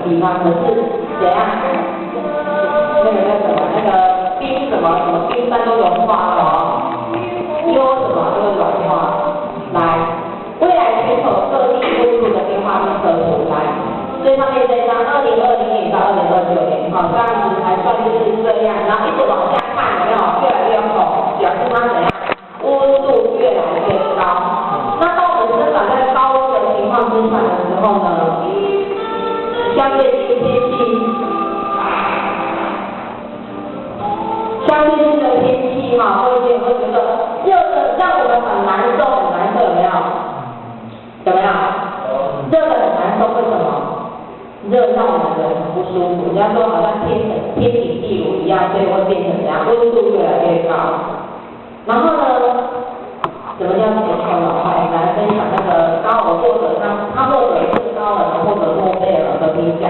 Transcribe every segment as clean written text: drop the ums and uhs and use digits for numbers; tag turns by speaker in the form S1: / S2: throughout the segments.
S1: 地方，可是怎样？那个叫什么？那个冰什么什么冰山都融化了哦，优什么都会融化。来，未来全球各地温度的变化预测图来，最上面这张2020年到2029年，好，这样子还算是这样，然后一直往下看，有没有越来越红，表示它怎样？温度越来越高。那当我们生长在高温的情况之下的时候呢，相对性天气，相对性的天气哈，各位有没有觉得热的让我们很难受，很难受，有没有？有没有？热的很难受，为什么？热让我们人很不舒服，人家说好像天顶地炉一样，所以会变成怎样？温度越来越高。然后呢，什么叫全球暖化？我们来分享那个刚好获得他获得最高的获得诺贝尔和平奖。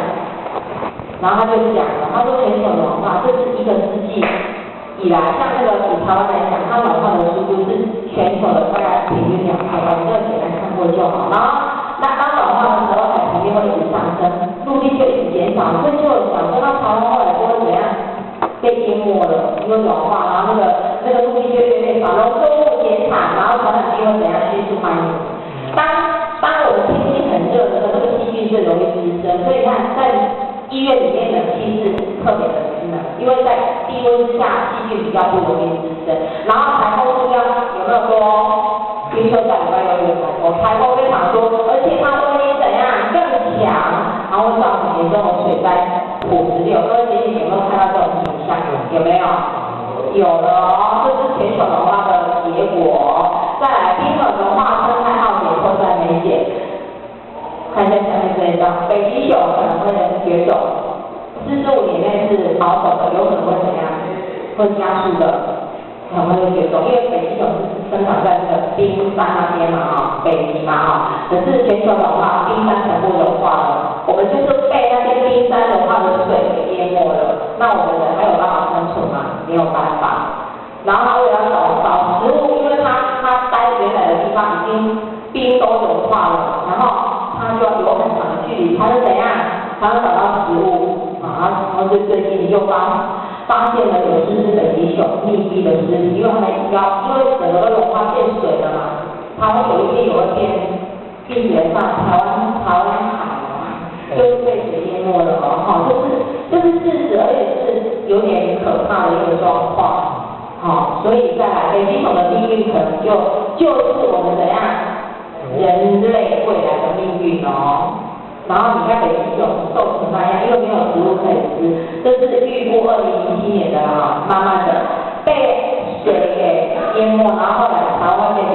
S1: 然后他就讲了，他说全球暖化这是一个世纪以来，像那个以台湾来讲，它暖化的速度是全球的大概平均2%，我们就简单看过就好。然后那当暖化的时候，海平面会一直上升，陆地就一直减少，所以就想说，那台湾后来就会怎样？被淹没了，因为暖化，然后那个陆地就越来越少，农作物减产，然后传染病会怎样迅速蔓延。当我们天气很热的时候，这个细菌最容易滋生，所以看在医院里面冷气是特别的湿冷，因为在低温之下细菌比较不容易滋生。然后台风数量有没有多？听说下礼拜有台风，台风非常多，而且它威力怎样更强，然后会造成严重的水灾、土石流。各位最近有没有看到这种景象？有没有？有了哦，这是全球暖化的结果。再来，冰河融化、生态浩劫、迫在眉睫。看一下下面这一张，北极熊可能会绝种，45年内是保守的，有可能会怎样？会加速的，可能会绝种，因为北极熊是生长在这个冰山那边嘛，哈，北极嘛，哈。可是全球暖化，冰山全部融化了，我们就是被那些冰山融化的水给淹没了。那我们人还有办法生存吗？没有办法。然后他为了找食物，因为他待原来的地方已经冰都融化了，然后他就要有很长的距离才能怎样？才能找到食物啊！然后就最近又发现了有只北极熊密闭的尸体，因为他们因为整个融化变水了嘛，台湾有一天也会变，并且上台湾海就是被水淹没了哦，哈，这是事实，而且是有点可怕的一个状况。好，所以再来，北极熊的命运可能就是我们怎样人类未来的命运哦。然后你看北极熊瘦成那样，因为没有食物可以吃，这是预估2007年的啊，慢慢的被水给淹没，然后后来台湾变成